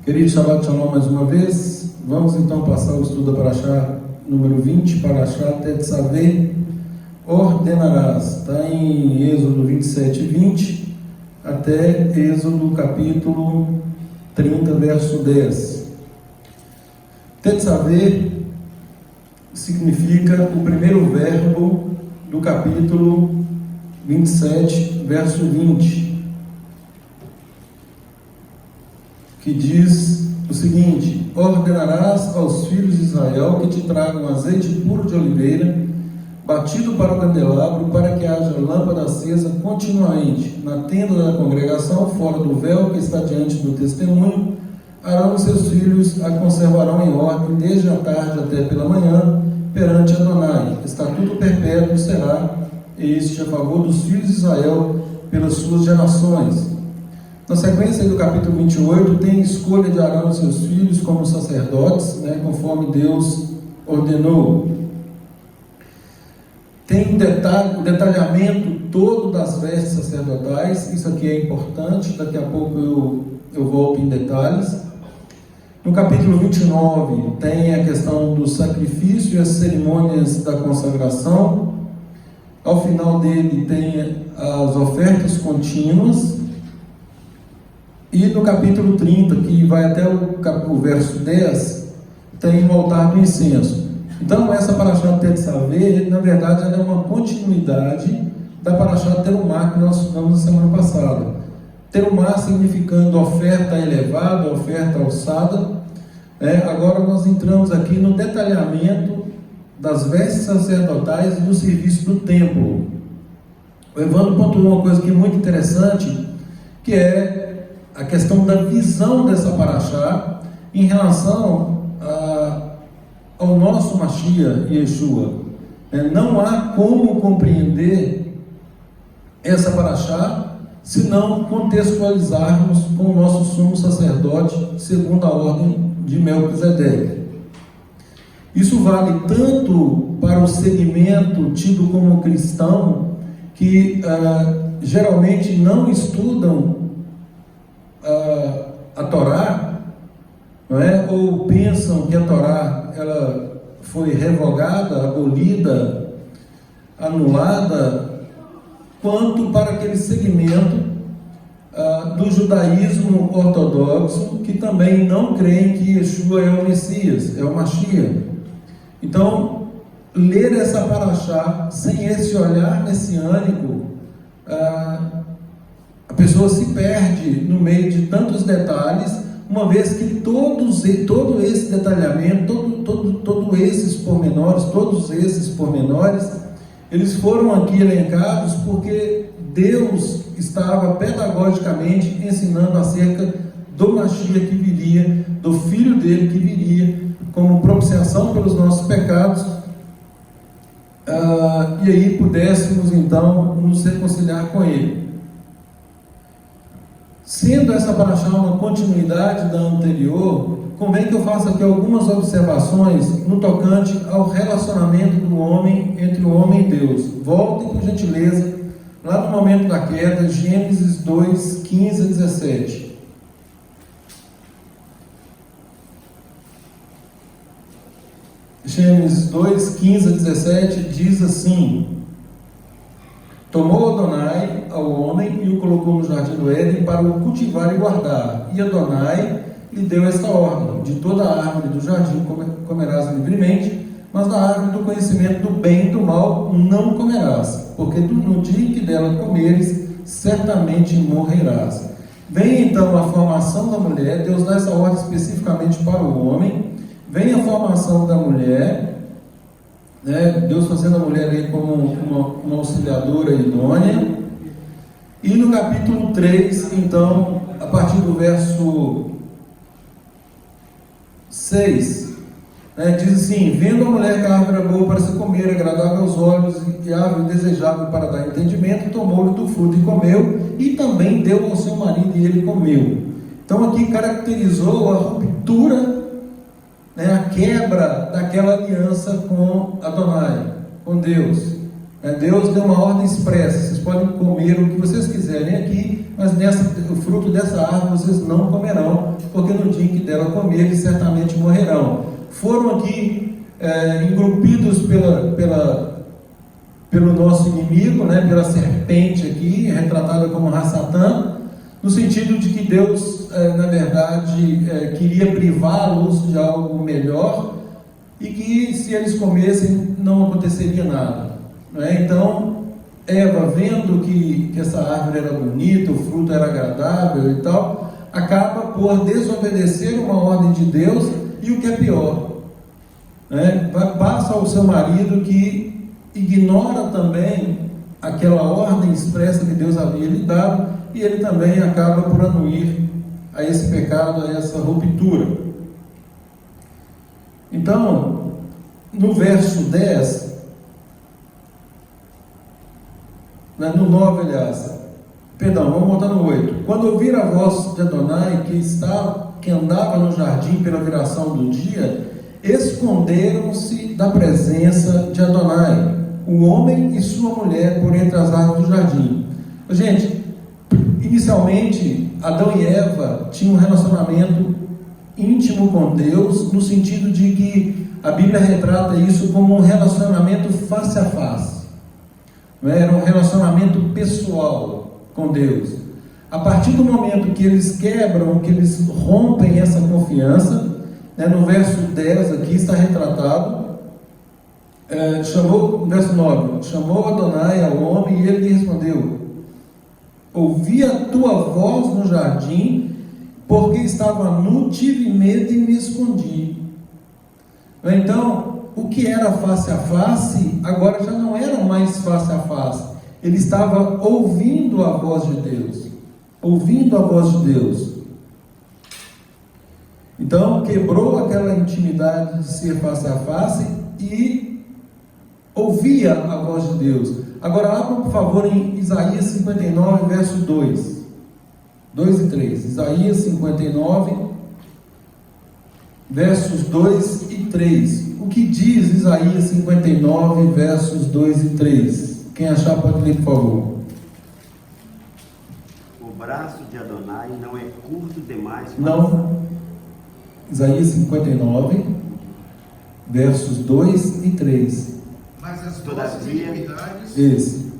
Querido, Shabbat Shalom mais uma vez. Vamos então passar o estudo da Parashá número 20, Parashá Tetzaveh, ordenarás. Está em Êxodo 27 e 20 até Êxodo capítulo 30, verso 10. Tetzaveh significa o primeiro verbo do capítulo 27, verso 20. Que diz o seguinte: ordenarás aos filhos de Israel que te tragam azeite puro de oliveira, batido para o candelabro, para que haja lâmpada acesa continuamente na tenda da congregação, fora do véu que está diante do testemunho. Arão e seus filhos a conservarão em ordem desde a tarde até pela manhã, perante Adonai. Estatuto perpétuo será este a favor dos filhos de Israel pelas suas gerações. Na sequência do capítulo 28, tem escolha de Arão e seus filhos como sacerdotes, conforme Deus ordenou. Tem o detalhamento todo das vestes sacerdotais. Isso aqui é importante, daqui a pouco eu volto em detalhes. No capítulo 29 tem a questão do sacrifício e as cerimônias da consagração. Ao final dele tem as ofertas contínuas. E no capítulo 30, que vai até o verso 10, tem o altar do incenso. Então, essa Parashá Tetzaveh, na verdade, ela é uma continuidade da Parashá Terumá que nós estudamos na semana passada. Terumá significando oferta elevada, oferta alçada. Agora nós entramos aqui no detalhamento das vestes sacerdotais e do serviço do templo. O Evandro pontuou uma coisa aqui muito interessante, que é a questão da visão dessa Parashá em relação ao nosso Mashiach Yeshua. Não há como compreender essa Parashá se não contextualizarmos com o nosso sumo sacerdote segundo a ordem de Melquisedeque. Isso vale tanto para o segmento tido como cristão, que geralmente não estudam a Torá, ou pensam que a Torá ela foi revogada, abolida, anulada, quanto para aquele segmento do judaísmo ortodoxo, que também não creem que Yeshua é o Messias, é o Mashiach. Então, ler essa Parashá sem esse olhar messiânico, a pessoa se perde no meio de tantos detalhes, uma vez que todo esse detalhamento, todos esses pormenores, eles foram aqui elencados porque Deus estava pedagogicamente ensinando acerca do Mashiach que viria, do Filho dele que viria, como propiciação pelos nossos pecados, e aí pudéssemos então nos reconciliar com ele. Sendo essa Parashá uma continuidade da anterior, convém que eu faça aqui algumas observações no tocante ao relacionamento do homem, entre o homem e Deus. Voltem, por gentileza, lá no momento da queda, Gênesis 2, 15 a 17. Gênesis 2, 15 a 17 diz assim: tomou Adonai ao homem e o colocou no jardim do Éden para o cultivar e guardar. E Adonai lhe deu esta ordem: de toda a árvore do jardim comerás livremente, mas da árvore do conhecimento do bem e do mal não comerás, porque no dia em que dela comeres, certamente morrerás. Vem então a formação da mulher. Deus dá essa ordem especificamente para o homem. Vem a formação da mulher, Deus fazendo a mulher aí como uma auxiliadora idônea. E no capítulo 3, então, a partir do verso 6, diz assim: vendo a mulher que a árvore era boa para se comer, agradável aos olhos e árvore desejável para dar entendimento, tomou-lhe do fruto e comeu, e também deu ao seu marido e ele comeu. Então aqui caracterizou a ruptura, a quebra daquela aliança com Adonai, com Deus. Deus deu uma ordem expressa: vocês podem comer o que vocês quiserem aqui, mas o fruto dessa árvore vocês não comerão, porque no dia em que dela comerem, certamente morrerão. Foram aqui engrupidos pelo nosso inimigo, pela serpente aqui, retratada como Ra-Satã, no sentido de que Deus, na verdade, queria privá-los de algo melhor, e que se eles comessem não aconteceria nada. Então, Eva, vendo que essa árvore era bonita, o fruto era agradável e tal, acaba por desobedecer uma ordem de Deus, e o que é pior, passa ao seu marido, que ignora também aquela ordem expressa que Deus havia lhe dado, e ele também acaba por anuir a esse pecado, a essa ruptura. Então, no verso 10, no 9, aliás, perdão, vamos voltar no 8. Quando ouvir a voz de Adonai, que andava no jardim pela viração do dia, esconderam-se da presença de Adonai, o homem e sua mulher, por entre as árvores do jardim. Gente, inicialmente, Adão e Eva tinham um relacionamento íntimo com Deus, no sentido de que a Bíblia retrata isso como um relacionamento face a face. Era um relacionamento pessoal com Deus. A partir do momento que eles quebram, que eles rompem essa confiança, no verso 10 aqui está retratado, verso 9, chamou Adonai ao homem e ele lhe respondeu: ouvi a tua voz no jardim, porque estava nu, tive medo e me escondi. Então, o que era face a face, agora já não era mais face a face. Ele estava ouvindo a voz de Deus. Ouvindo a voz de Deus. Então, quebrou aquela intimidade de ser face a face e ouvia a voz de Deus. Agora, abra, por favor, em Isaías 59, verso 2 e 3. Isaías 59, versos 2 e 3. O que diz Isaías 59, versos 2 e 3? Quem achar pode ler, por favor. O braço de Adonai não é curto demais para... Não. Isaías 59, versos 2 e 3. Mas as vossas iniquidades... Esse.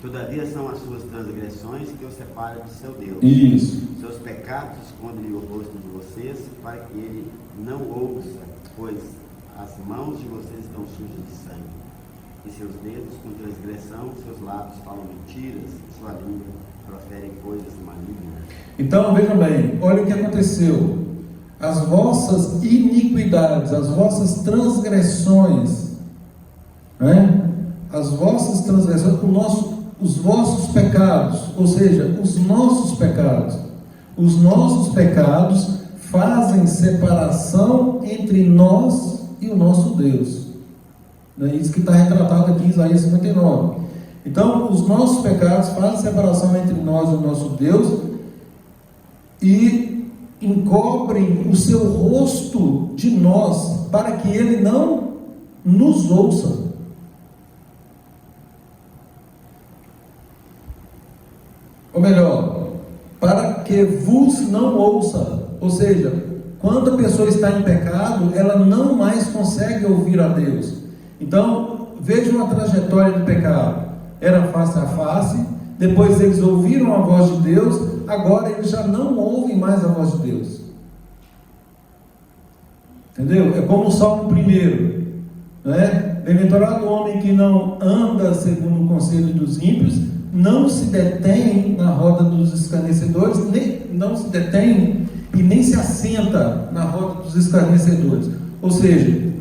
Todavia são as suas transgressões que o separam de seu Deus. Isso. Seus pecados escondem o rosto de vocês, para que ele não ouça, pois as mãos de vocês estão sujas de sangue, e seus dedos com transgressão, seus lábios falam mentiras, sua língua profere coisas malignas. Então, vejam bem, olha o que aconteceu. As vossas iniquidades, as vossas transgressões, as vossas transgressões, os vossos pecados, ou seja, os nossos pecados fazem separação entre nós e o nosso Deus. É isso que está retratado aqui em Isaías 59. Então, os nossos pecados fazem separação entre nós e o nosso Deus e encobrem o seu rosto de nós, para que ele não nos ouça. Ou melhor, para que vos não ouça. Ou seja, quando a pessoa está em pecado, ela não mais consegue ouvir a Deus. Então, vejam a trajetória do pecado. Era face a face, depois eles ouviram a voz de Deus, agora eles já não ouvem mais a voz de Deus. Entendeu? É como o Salmo 1, Bem-aventurado o homem que não anda segundo o conselho dos ímpios, não se detém na roda dos escarnecedores, não se detém e nem se assenta na roda dos escarnecedores. Ou seja,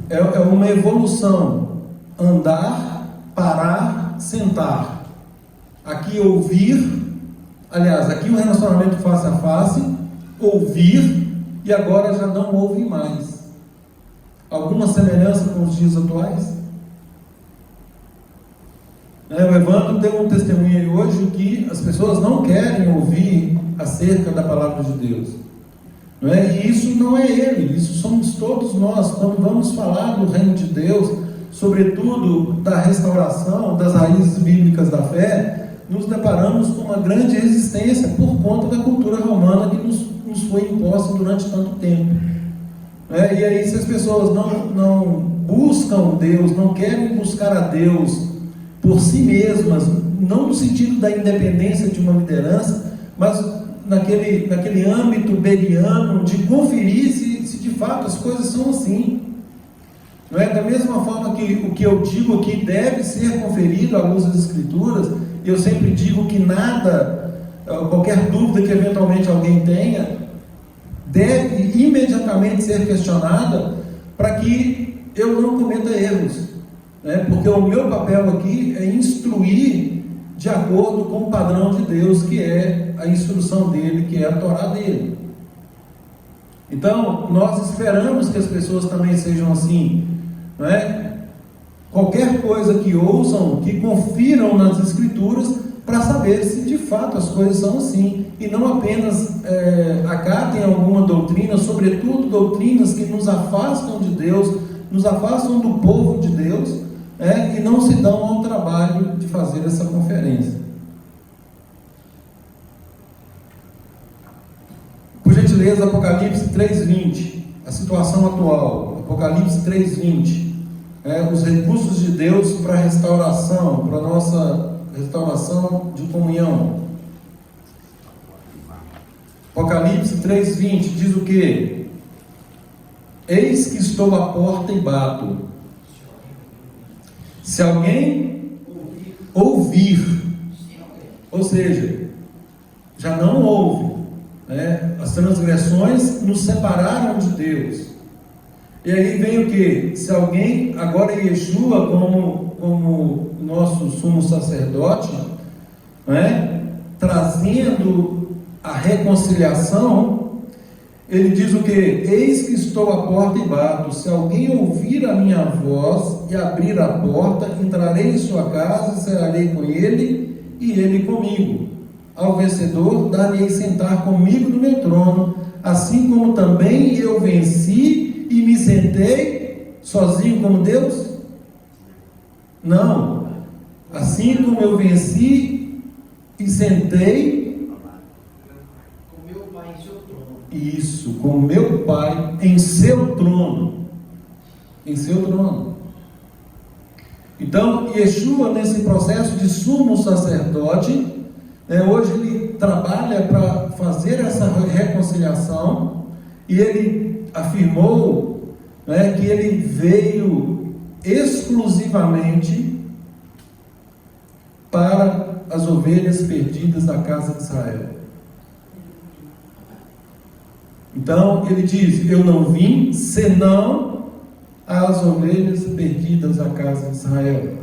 é uma evolução: andar, parar, sentar. Aqui ouvir, aliás, aqui o relacionamento face a face, ouvir, e agora já não ouve mais. Alguma semelhança com os dias atuais? O Evandro deu um testemunho aí hoje que as pessoas não querem ouvir acerca da palavra de Deus. E isso não é ele, isso somos todos nós. Quando vamos falar do reino de Deus, sobretudo da restauração das raízes bíblicas da fé, nos deparamos com uma grande resistência por conta da cultura romana que nos foi imposta durante tanto tempo. E aí, se as pessoas não buscam Deus, não querem buscar a Deus por si mesmas, não no sentido da independência de uma liderança, mas naquele âmbito beriano de conferir se de fato as coisas são assim. Não é? Da mesma forma que o que eu digo aqui deve ser conferido à luz das Escrituras, eu sempre digo que nada, qualquer dúvida que eventualmente alguém tenha, deve imediatamente ser questionada para que eu não cometa erros, né? Porque o meu papel aqui é instruir de acordo com o padrão de Deus, que é a instrução dele, que é a Torá dele. Então, nós esperamos que as pessoas também sejam assim, não é? Qualquer coisa que ouçam, que confiram nas Escrituras, para saber se de fato as coisas são assim, e não apenas acatem alguma doutrina, sobretudo doutrinas que nos afastam de Deus, nos afastam do povo de Deus, e não se dão ao trabalho de fazer essa conferência. Por gentileza, Apocalipse 3:20, a situação atual, Apocalipse 3:20, os recursos de Deus para a restauração, para a nossa restauração de comunhão. Apocalipse 3:20 diz o quê? Eis que estou à porta e bato. Se alguém ouvir, ou seja, já não ouve, as transgressões nos separaram de Deus. E aí vem o que? Se alguém, agora Yeshua como nosso sumo sacerdote, trazendo a reconciliação, ele diz o que? Eis que estou à porta e bato. Se alguém ouvir a minha voz e abrir a porta, entrarei em sua casa, cearei com ele e ele comigo. Ao vencedor, dar-lhe sentar comigo no meu trono, assim como também eu venci e me sentei sozinho como Deus? Não. Assim como eu venci e sentei com meu Pai em seu trono. Isso, com meu Pai em seu trono. Em seu trono. Então, Yeshua, nesse processo de sumo sacerdote, hoje ele trabalha para fazer essa reconciliação, e ele afirmou que ele veio exclusivamente para as ovelhas perdidas da casa de Israel. Então ele diz: eu não vim senão às ovelhas perdidas da casa de Israel.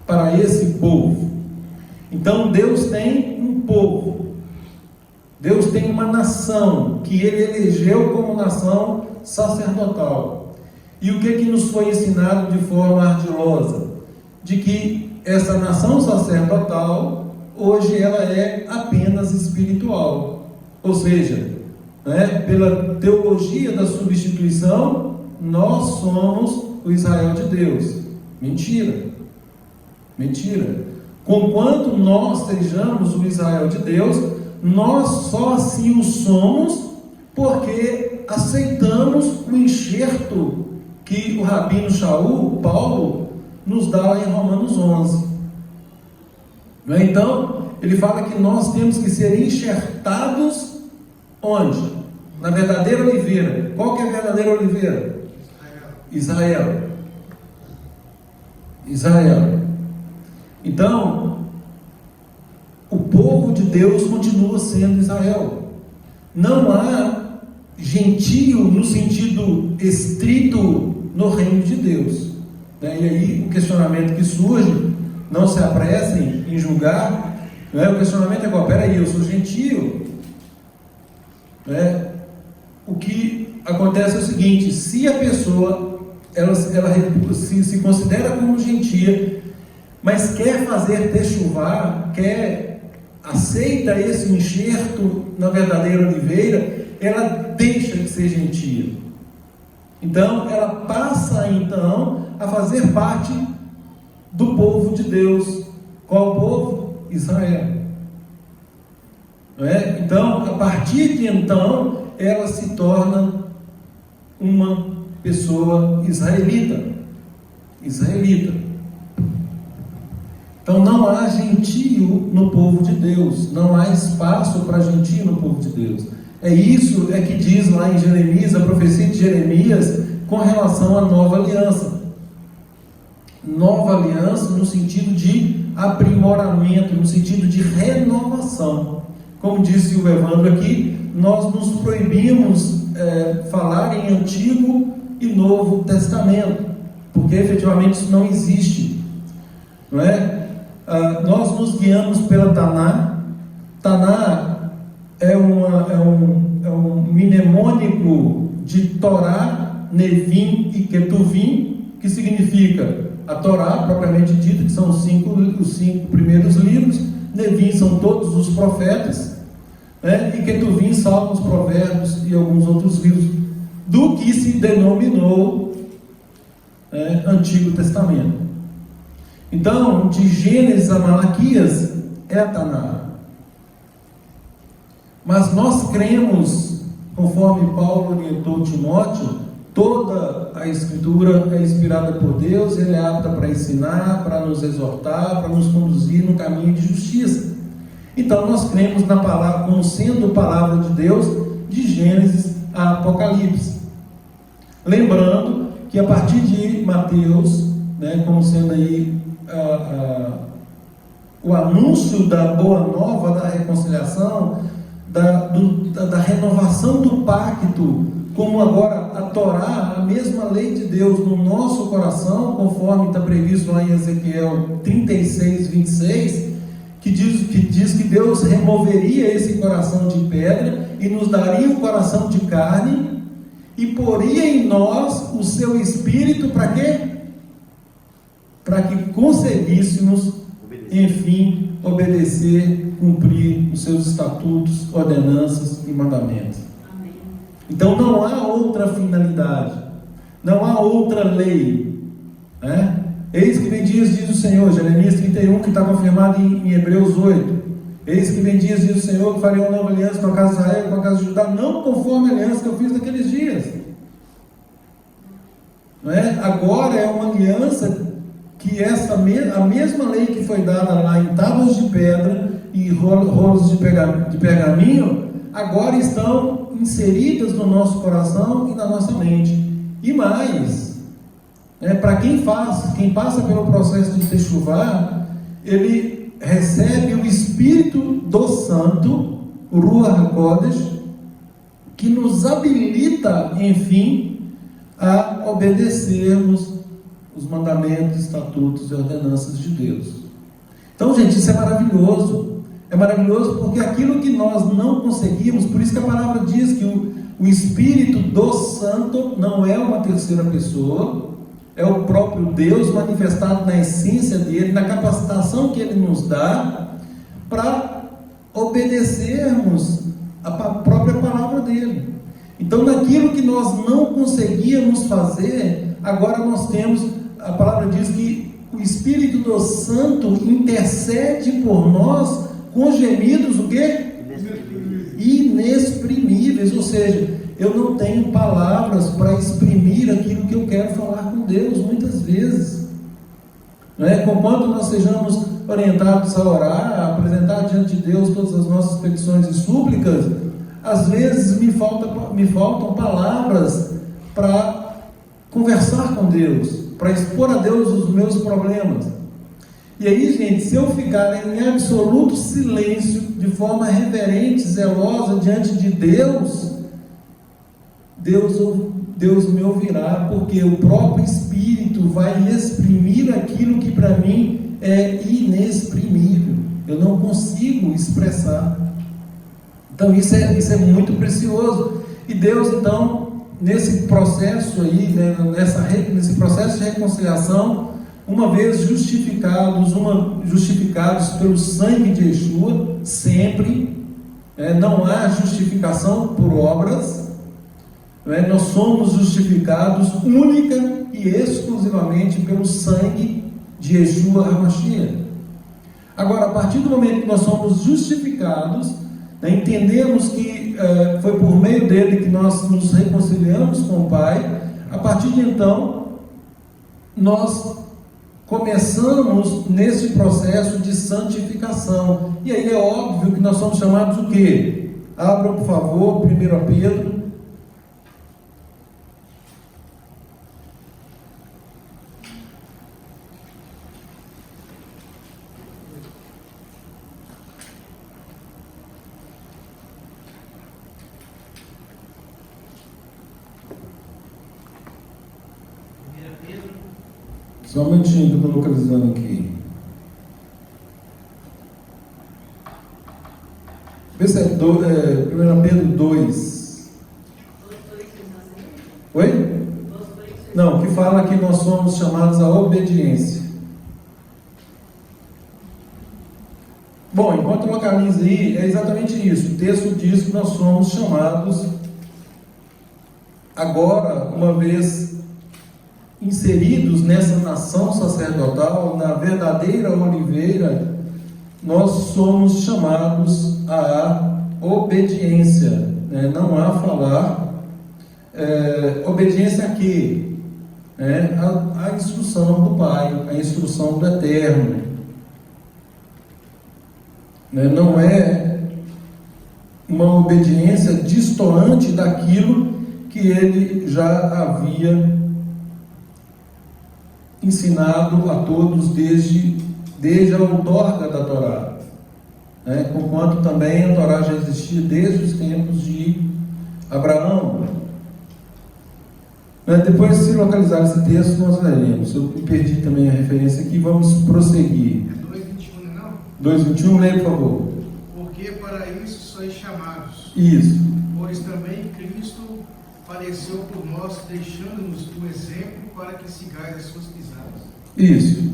Para esse povo. Então Deus tem um povo, Deus tem uma nação que ele elegeu como nação sacerdotal. E o que nos foi ensinado de forma ardilosa? De que essa nação sacerdotal hoje ela é apenas espiritual, ou seja, pela teologia da substituição, nós somos o Israel de Deus. Mentira. Conquanto nós sejamos o Israel de Deus, nós só assim o somos porque aceitamos o enxerto que o Rabino Shaul, Paulo, nos dá lá em Romanos 11. Então, ele fala que nós temos que ser enxertados onde? Na verdadeira oliveira. Qual que é a verdadeira oliveira? Israel. Então, o povo de Deus continua sendo Israel. Não há gentio no sentido estrito no reino de Deus. E aí o questionamento que surge, não se apressem em julgar, o questionamento é qual? Peraí, eu sou gentio. O que acontece é o seguinte: se a pessoa ela se considera como gentia, mas quer fazer techuvá, aceita esse enxerto na verdadeira oliveira, ela deixa de ser gentia. Então, ela passa então a fazer parte do povo de Deus. Qual povo? Israel. Não é? Então, a partir de então, ela se torna uma pessoa israelita. Então não há gentio no povo de Deus, não há espaço para gentio no povo de Deus. É isso que diz lá em Jeremias, a profecia de Jeremias, com relação à nova aliança. Nova aliança no sentido de aprimoramento, no sentido de renovação. Como disse o Evandro aqui, nós nos proibimos falar em Antigo e Novo Testamento, porque efetivamente isso não existe, não é? Nós nos guiamos pela Taná. Taná é um mnemônico de Torá, Nevim e Ketuvim, que significa a Torá propriamente dita, que são os cinco primeiros livros. Nevim são todos os profetas, né? E Ketuvim, Salmos, Provérbios e alguns outros livros do que se denominou Antigo Testamento. Então, de Gênesis a Malaquias é a Taná. Mas nós cremos, conforme Paulo orientou Timóteo, toda a Escritura é inspirada por Deus, ele é apta para ensinar, para nos exortar, para nos conduzir no caminho de justiça. Então nós cremos na palavra como sendo palavra de Deus, de Gênesis a Apocalipse. Lembrando que a partir de Mateus, como sendo aí o anúncio da boa nova, da reconciliação, da renovação do pacto, como agora a Torá, a mesma lei de Deus no nosso coração, conforme está previsto lá em Ezequiel 36, 26, que diz que Deus removeria esse coração de pedra e nos daria um coração de carne e poria em nós o seu espírito para quê? Para que conseguíssemos, enfim, obedecer, cumprir os seus estatutos, ordenanças e mandamentos. Amém. Então não há outra finalidade, não há outra lei, né? Eis que vem dias, diz o Senhor, Jeremias 31, que está confirmado em Hebreus 8. Eis que vem dias, diz o Senhor, que farei uma nova aliança com a casa de Israel, com a casa de Judá, não conforme a aliança que eu fiz naqueles dias. Não é? Agora é uma aliança que a mesma lei que foi dada lá em tábuas de pedra e rolos de pergaminho, agora estão inseridas no nosso coração e na nossa mente. E mais, para quem passa pelo processo de techuvá, ele recebe o Espírito do Santo, o Ruach HaKodesh, que nos habilita, enfim, a obedecermos os mandamentos, estatutos e ordenanças de Deus. Então, gente, isso é maravilhoso. É maravilhoso porque aquilo que nós não conseguimos, por isso que a palavra diz que o Espírito do Santo não é uma terceira pessoa, é o próprio Deus manifestado na essência dele, na capacitação que ele nos dá para obedecermos a própria palavra dele. Então, naquilo que nós não conseguíamos fazer, agora nós temos, a palavra diz que o Espírito do Santo intercede por nós com gemidos, o quê? Inexprimíveis. Ou seja, eu não tenho palavras para exprimir aquilo que eu quero falar com Deus, muitas vezes. Conquanto nós sejamos orientados a orar, a apresentar diante de Deus todas as nossas petições e súplicas, às vezes me faltam palavras para conversar com Deus, para expor a Deus os meus problemas. E aí, gente, se eu ficar em absoluto silêncio, de forma reverente, zelosa diante de Deus, Deus me ouvirá, porque o próprio Espírito vai exprimir aquilo que para mim é inexprimível. Eu não consigo expressar. Então isso é muito precioso. E Deus, então, nesse processo aí, nesse processo de reconciliação, uma vez justificados pelo sangue de Yeshua, sempre, não há justificação por obras, não é? Nós somos justificados única e exclusivamente pelo sangue de Yeshua HaMashiach. Agora, a partir do momento que nós somos justificados, né, entendemos que foi por meio dele que nós nos reconciliamos com o Pai. A partir de então, nós começamos nesse processo de santificação. E aí é óbvio que nós somos chamados o quê? Abram, por favor, 1 Pedro. Só um minutinho que eu estou localizando aqui. Vê se é 1 Pedro 2. Oi? Não, que fala que nós somos chamados à obediência. Bom, enquanto localiza aí, é exatamente isso. O texto diz que nós somos chamados agora, uma vez inseridos nessa nação sacerdotal, na verdadeira oliveira, nós somos chamados à obediência, né? Não há falar, obediência a quê? A instrução do Pai, a instrução do Eterno, né? Não é uma obediência destoante daquilo que ele já havia ensinado a todos desde a outorga da Torá, né? Conquanto também a Torá já existia desde os tempos de Abraão. Depois, se localizar esse texto, nós leremos. Eu perdi também a referência aqui, vamos prosseguir. É 2:21, não? 2:21, leia, por favor. Porque para isso sois chamados. Isso. Pois também Cristo padeceu por nós, deixando-nos o exemplo para que sigais as suas pisadas. Isso.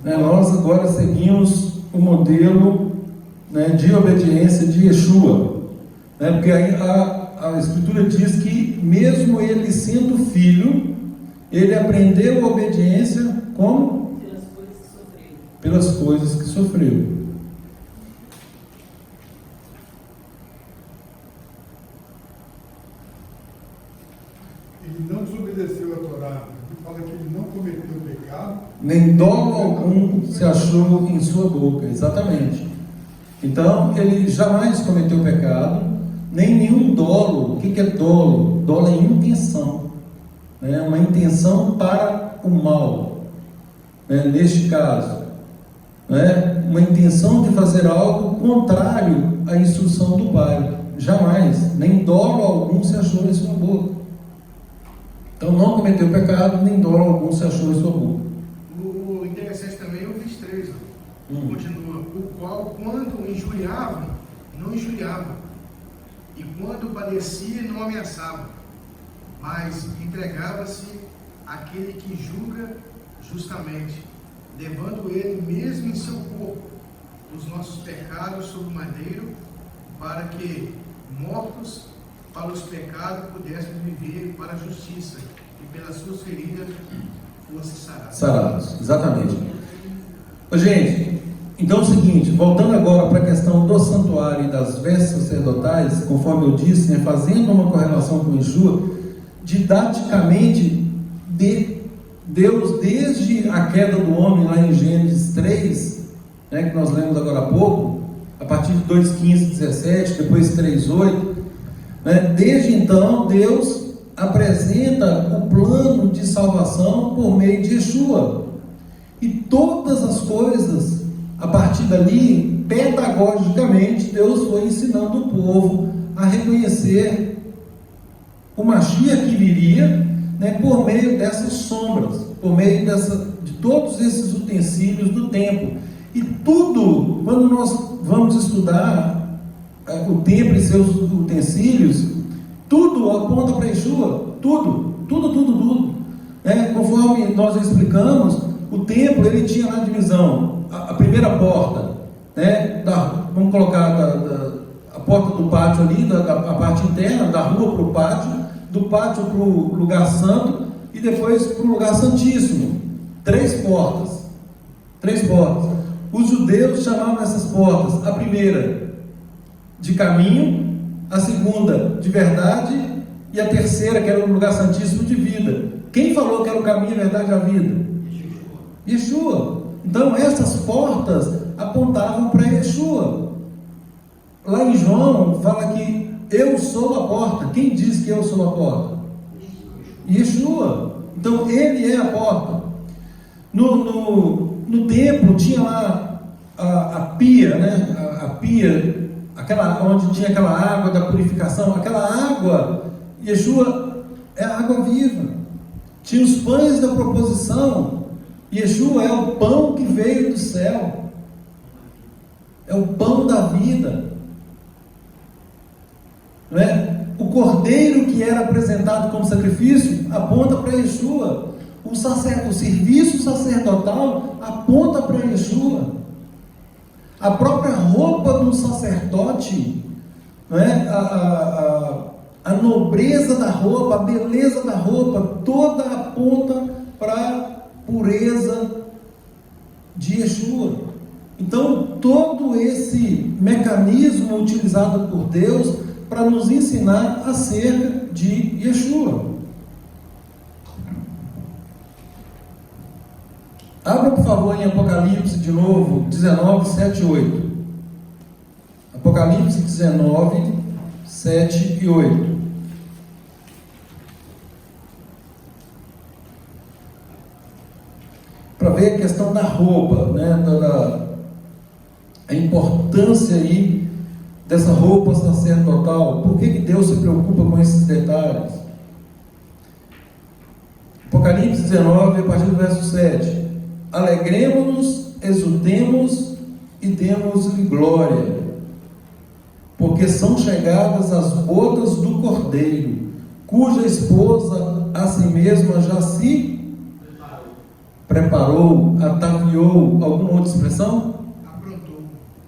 Nós agora seguimos o modelo, né, de obediência de Yeshua, né, porque aí a Escritura diz que mesmo ele sendo filho, ele aprendeu a obediência como? Pelas coisas que sofreu. Ele não desobedeceu a Torá, ele fala que ele não cometeu pecado. Nem dolo algum se achou em sua boca, exatamente. Então, ele jamais cometeu pecado, nem nenhum dolo. O que é dolo? Dolo é intenção, né? Uma intenção para o mal, né? Neste caso, né? Uma intenção de fazer algo contrário à instrução do Pai. Jamais, nem dolo algum se achou em sua boca. Então não cometeu pecado, nem dolo algum se achou em sua boca. O interessante também é o 23, continua. O qual, quando injuriavam, não injuriava, e quando padecia, não ameaçava, mas entregava-se àquele que julga justamente, levando ele mesmo em seu corpo os nossos pecados sobre o madeiro, para que, mortos para os pecados, pudéssemos viver para a justiça, e pelas suas feridas fosse sarados. Sarados, exatamente. Gente, então é o seguinte, voltando agora para a questão do santuário e das vestes sacerdotais, conforme eu disse, né, fazendo uma correlação com Yeshua, didaticamente, Deus, desde a queda do homem lá em Gênesis 3, né, que nós lemos agora há pouco, a partir de 2:15, 17, depois 3:8, né, desde então Deus apresenta o plano de salvação por meio de Yeshua, e todas as coisas, a partir dali, pedagogicamente, Deus foi ensinando o povo a reconhecer o Mashiach que viria, né, por meio dessas sombras, por meio de todos esses utensílios do templo. E tudo, quando nós vamos estudar o templo e seus utensílios, tudo aponta para Yeshua, tudo. Conforme nós explicamos, o templo, ele tinha lá a divisão, a primeira porta, né, vamos colocar a porta do pátio ali, a parte interna, da rua para o pátio, do pátio para o lugar santo e depois para o lugar santíssimo. 3 portas. 3 portas. Os judeus chamavam essas portas, a primeira de caminho, a segunda de verdade e a terceira, que era o lugar santíssimo, de vida. Quem falou que era o caminho, a verdade e a vida? Yeshua. Então essas portas apontavam para Yeshua. Lá em João fala que eu sou a porta. Quem diz que eu sou a porta? Yeshua. Então ele é a porta. No templo tinha lá a pia, né? A pia, onde tinha aquela água da purificação. Aquela água, Yeshua é a água viva. Tinha os pães da proposição. Yeshua é o pão que veio do céu. É o pão da vida. Não é? O cordeiro que era apresentado como sacrifício aponta para Yeshua. O serviço sacerdotal aponta para Yeshua. A própria roupa do sacerdote, não é? A nobreza da roupa, a beleza da roupa, toda aponta para a pureza de Yeshua. Então, todo esse mecanismo utilizado por Deus para nos ensinar acerca de Yeshua. Abra, por favor, em Apocalipse de novo, 19, 7 e 8. Apocalipse 19, 7 e 8. Para ver a questão da roupa, né? A importância aí dessa roupa sacerdotal. Por que Deus se preocupa com esses detalhes? Apocalipse 19, a partir do verso 7. Alegremos-nos, exultemos e demos-lhe glória, porque são chegadas as bodas do Cordeiro, cuja esposa a si mesma já se preparou, ataviou. Alguma outra expressão?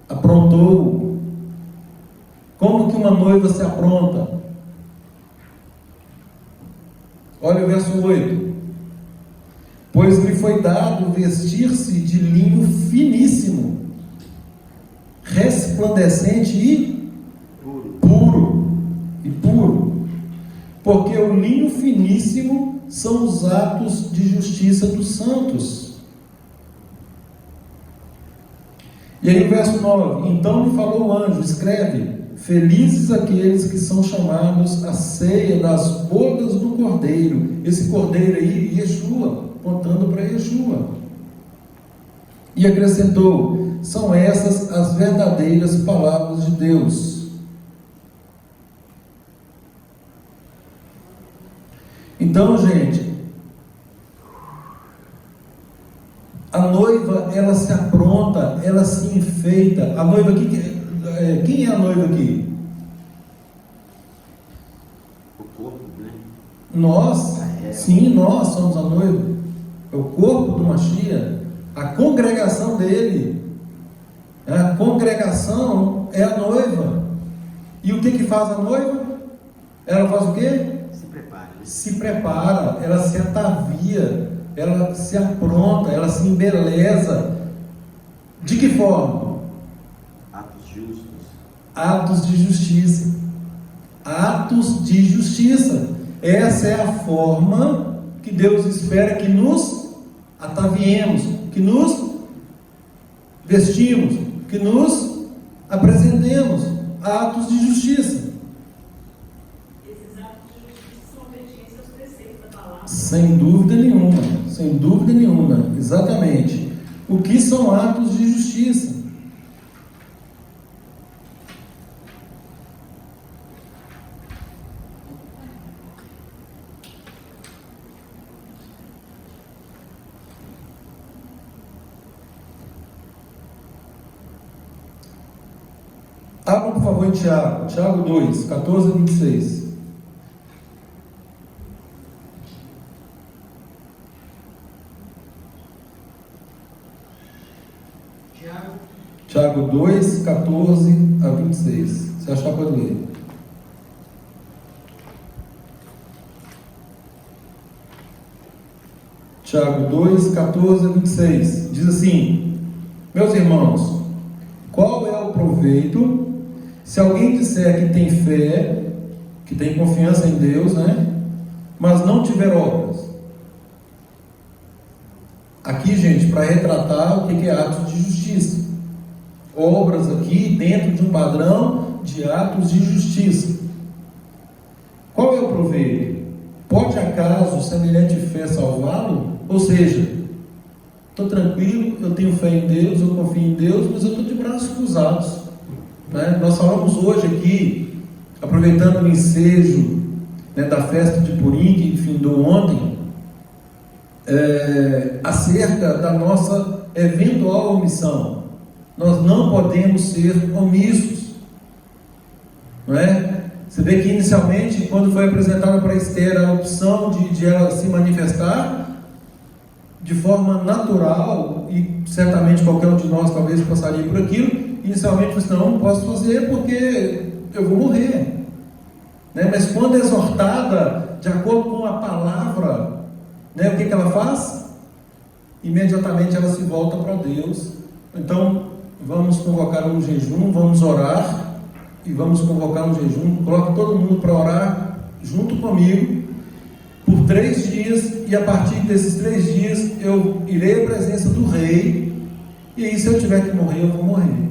Aprontou. Como que uma noiva se apronta? Olha o verso 8. Pois lhe foi dado vestir-se de linho finíssimo, resplandecente e puro. Porque o linho finíssimo são os atos de justiça dos santos. E aí o verso 9. Então lhe falou o anjo, escreve: felizes aqueles que são chamados à ceia das bodas do Cordeiro. Esse Cordeiro aí, Yeshua, apontando para Yeshua. E acrescentou: são essas as verdadeiras palavras de Deus. Então, gente, a noiva, ela se apronta, ela se enfeita. A noiva aqui, quem é a noiva aqui? O corpo, né? Nós, sim, nós somos a noiva. É o corpo do Mashiach, a congregação dele. A congregação é a noiva. E o que faz a noiva? Ela faz o quê? Se prepara, né? Se prepara, ela se atavia, ela se apronta, ela se embeleza. De que forma? Atos justos. Atos de justiça. Atos de justiça. Essa é a forma que Deus espera que nos ataviemos, que nos vestimos, que nos apresentemos. Atos de justiça. Esses atos de justiça são obediência aos preceitos da palavra. Sem dúvida nenhuma, exatamente. O que são atos de justiça? Abra, por favor, em Tiago 2, 14 a 26. Tiago Tiago 2, 14 a 26. Se achar, pode ler. Tiago 2, 14 a 26. Diz assim: meus irmãos, qual é o proveito se alguém disser que tem fé, que tem confiança em Deus, né? Mas não tiver obras? Aqui, gente, para retratar o que é atos de justiça. Obras aqui dentro de um padrão de atos de justiça. Qual é o proveito? Pode acaso semelhante fé salvá-lo? Ou seja, estou tranquilo, eu tenho fé em Deus, eu confio em Deus, mas eu estou de braços cruzados, né? Nós falamos hoje aqui, aproveitando o ensejo, né, da festa de Purim, que findou ontem, acerca da nossa eventual omissão. Nós não podemos ser omissos, não é? Você vê que inicialmente, quando foi apresentada para Esther a opção de ela se manifestar de forma natural, e certamente qualquer um de nós talvez passaria por aquilo, inicialmente disse: não posso fazer porque eu vou morrer, né? Mas quando exortada de acordo com a palavra, né, o que ela faz? Imediatamente ela se volta para Deus. Então vamos convocar um jejum, vamos orar, e vamos convocar um jejum. Coloque todo mundo para orar junto comigo por 3 dias, e a partir desses 3 dias eu irei à presença do rei, e aí se eu tiver que morrer, eu vou morrer,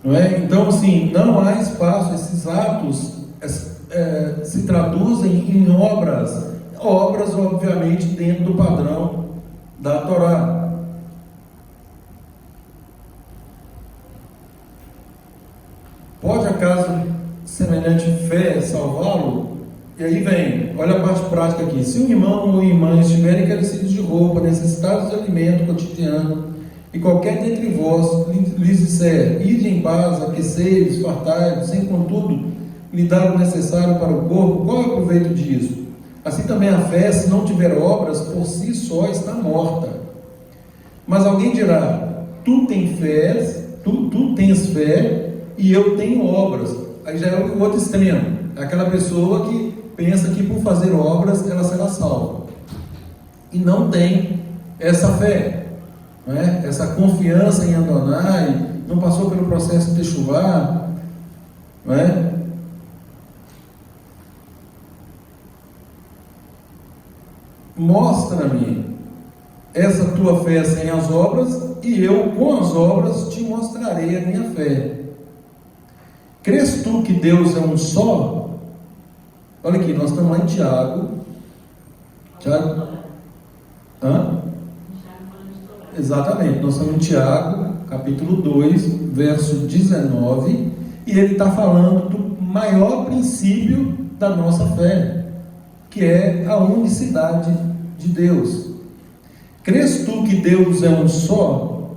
não é? Então assim, não há espaço. Esses atos se traduzem em obras, obviamente dentro do padrão da Torá. Pode acaso semelhante fé salvá-lo? E aí vem, olha a parte prática aqui: se um irmão ou irmã estiverem carecidos de roupa, necessitados de alimento cotidiano, e qualquer dentre vós lhes disser: ide em paz, aquecei-vos, fartai-vos, sem contudo lhe dar o necessário para o corpo, qual é o proveito disso? Assim também a fé, se não tiver obras, por si só está morta. Mas alguém dirá: tu tens fé, tu tens fé, e eu tenho obras. Aí já é o outro extremo, é aquela pessoa que pensa que por fazer obras ela será salva, e não tem essa fé, não é? Essa confiança em Adonai, não passou pelo processo de Teshuvá, não é? Mostra-me essa tua fé sem as obras, e eu com as obras te mostrarei a minha fé. Crês tu que Deus é um só? Olha aqui, nós estamos lá em Tiago. Exatamente, nós estamos em Tiago, capítulo 2, verso 19, e ele está falando do maior princípio da nossa fé, que é a unicidade de Deus. Crês tu que Deus é um só?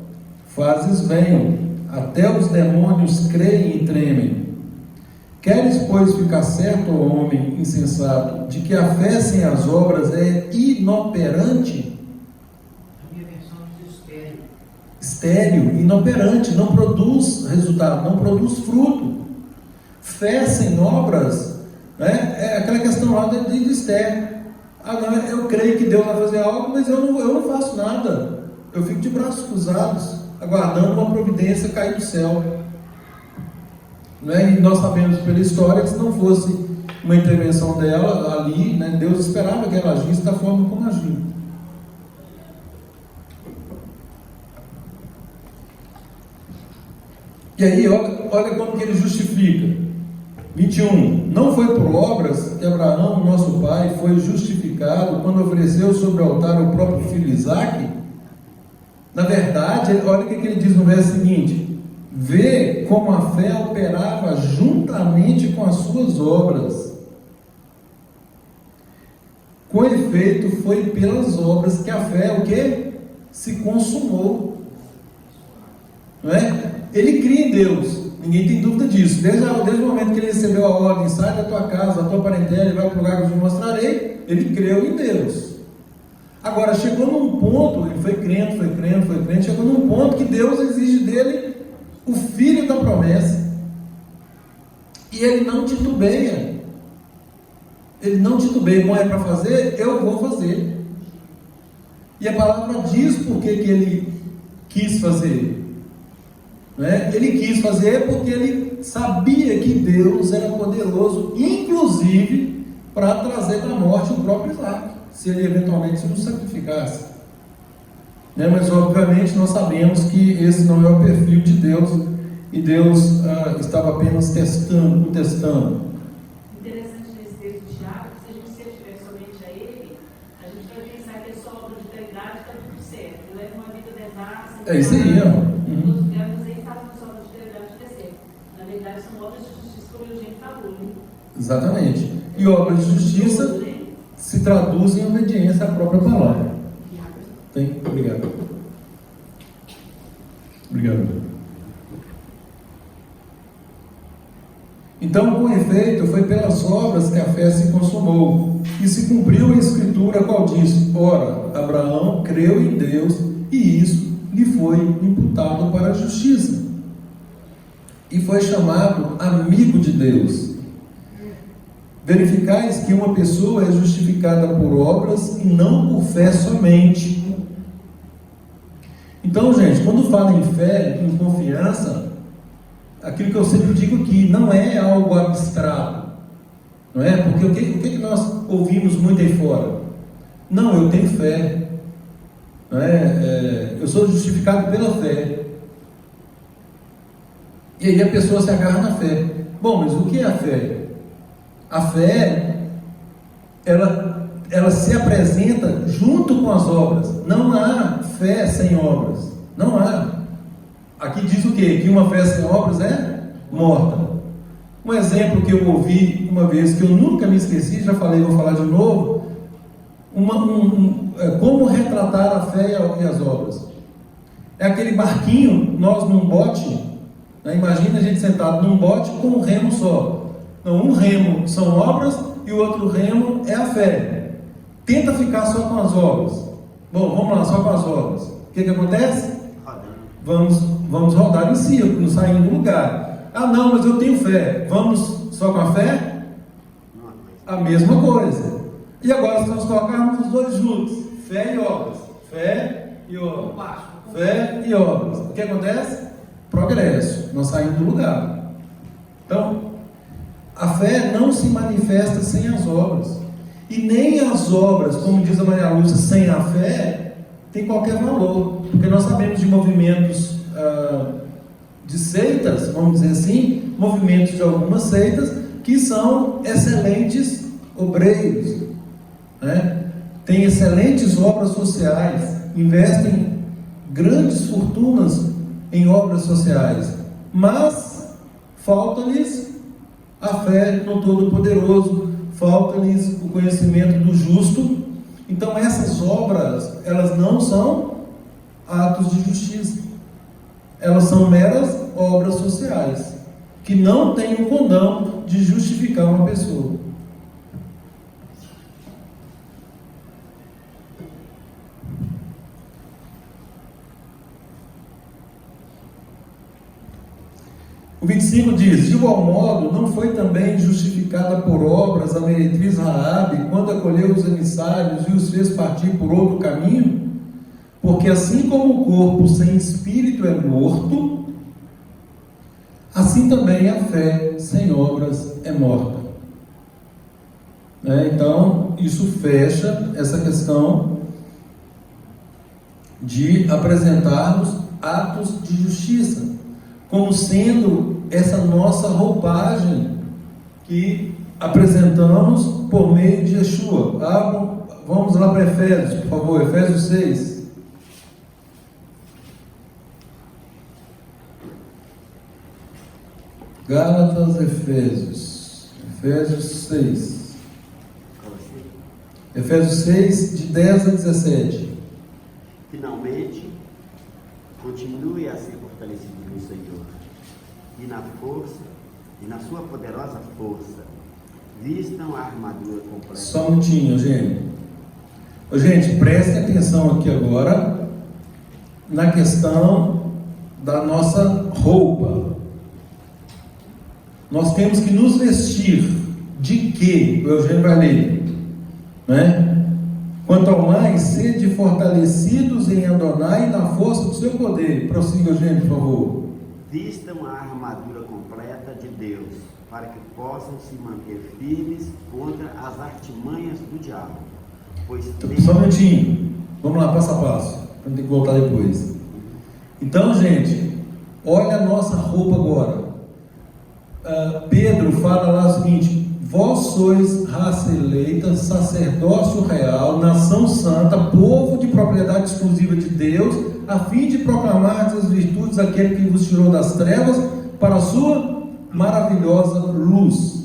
Fazes bem, até os demônios creem e tremem. Queres, pois, ficar certo, ó homem insensato, de que a fé sem as obras é inoperante? A minha versão diz estéril. Estéril, inoperante, não produz resultado, não produz fruto. Fé sem obras, né, é aquela questão lá de Esther. Agora, eu creio que Deus vai fazer algo, mas eu não faço nada. Eu fico de braços cruzados, aguardando uma providência cair do céu. Né? E nós sabemos pela história que se não fosse uma intervenção dela ali, né, Deus esperava que ela agisse da forma como agiu. E aí, olha como que ele justifica. 21. Não foi por obras que Abraão, nosso pai, foi justificado quando ofereceu sobre o altar o próprio filho Isaque? Na verdade, olha o que ele diz no verso seguinte: vê como a fé operava juntamente com as suas obras. Com efeito, foi pelas obras que a fé, o quê? Se consumou. Não é? Ele cria em Deus, ninguém tem dúvida disso. Desde o momento que ele recebeu a ordem: sai da tua casa, da tua parentela e vai para o lugar que eu te mostrarei, ele creu em Deus. Agora, chegou num ponto, ele foi crendo, chegou num ponto que Deus exige dele o filho da promessa. E ele não titubeia. Bom, é para fazer? Eu vou fazer. E a palavra diz por que ele quis fazer. Não é? Ele quis fazer porque ele sabia que Deus era poderoso, inclusive, para trazer da morte o próprio Isaac, se ele eventualmente se nos sacrificasse. Mas obviamente nós sabemos que esse não é o perfil de Deus, e Deus estava apenas testando. Interessante nesse texto de Tiago, se a gente se ativer somente a ele, a gente vai pensar que é só obra de caridade, está tudo certo. Ele leva uma vida devassa. É isso aí, ó. Todos devemos aí fazem só obra de caridade está certo. Na verdade, são obras de justiça, como o Eugênio falou, né? Exatamente. E obras de justiça se traduzem em obediência à própria palavra. Obrigado. Então, com efeito, foi pelas obras que a fé se consumou, e se cumpriu a Escritura, qual diz: ora, Abraão creu em Deus, e isso lhe foi imputado para a justiça, e foi chamado amigo de Deus. Verificais que uma pessoa é justificada por obras e não por fé somente. Então, gente, quando fala em fé, em confiança, aquilo que eu sempre digo aqui, não é algo abstrato, não é? Porque o que nós ouvimos muito aí fora? Não, eu tenho fé, não é? Eu sou justificado pela fé. E aí a pessoa se agarra na fé. Bom, mas o que é a fé? A fé, ela se apresenta junto com as obras. Não há fé sem obras. Não há. Aqui diz o quê? Que uma fé sem obras é morta. Um exemplo que eu ouvi uma vez, que eu nunca me esqueci, já falei, vou falar de novo. Como retratar a fé e as obras. É aquele barquinho, nós num bote, né? Imagina a gente sentado num bote com um remo só. Não, um remo são obras e o outro remo é a fé. Tenta ficar só com as obras. Bom, vamos lá, só com as obras. O que acontece? Vamos rodar em círculo, saindo do lugar. Ah, não, mas eu tenho fé. Vamos só com a fé? A mesma coisa. E agora, se nós colocarmos os dois juntos, fé e obras. Fé e obras. Fé e obras. O que acontece? Progresso. Nós saímos do lugar. Então, a fé não se manifesta sem as obras. E nem as obras, como diz a Maria Lúcia, sem a fé, tem qualquer valor. Porque nós sabemos de movimentos de seitas, vamos dizer assim, movimentos de algumas seitas, que são excelentes obreiros, né? Têm excelentes obras sociais, investem grandes fortunas em obras sociais, mas falta-lhes a fé no Todo-Poderoso, falta-lhes o conhecimento do justo. Então essas obras, elas não são atos de justiça, elas são meras obras sociais, que não têm o condão de justificar uma pessoa. O 25 diz: de igual modo, não foi também justificada por obras a meretriz Raabe, quando acolheu os emissários e os fez partir por outro caminho? Porque assim como o corpo sem espírito é morto, assim também a fé sem obras é morta. Então, isso fecha essa questão de apresentarmos atos de justiça, como sendo essa nossa roupagem que apresentamos por meio de Yeshua. Vamos lá para Efésios, por favor, Efésios 6. Gálatas, Efésios 6. Efésios 6, de 10 a 17. Finalmente, continue a ser fortalecido no Senhor, e na força, e na sua poderosa força, vistam a armadura completa. Só um minutinho, gente. Ô, gente, prestem atenção aqui agora na questão da nossa roupa. Nós temos que nos vestir de quê? O Eugênio vai ler, né? Quanto ao mais, sede fortalecidos em Adonai e na força do seu poder. Prossiga, Eugênio, por favor. Vistam a armadura completa de Deus, para que possam se manter firmes contra as artimanhas do diabo. Pois Só um minutinho. Vamos lá, passo a passo. Vamos ter que voltar depois. Então, gente, olha a nossa roupa agora. Pedro fala lá o seguinte: vós sois raça eleita, sacerdócio real, nação santa, povo de propriedade exclusiva de Deus, a fim de proclamar as virtudes daquele que vos tirou das trevas para a sua maravilhosa luz.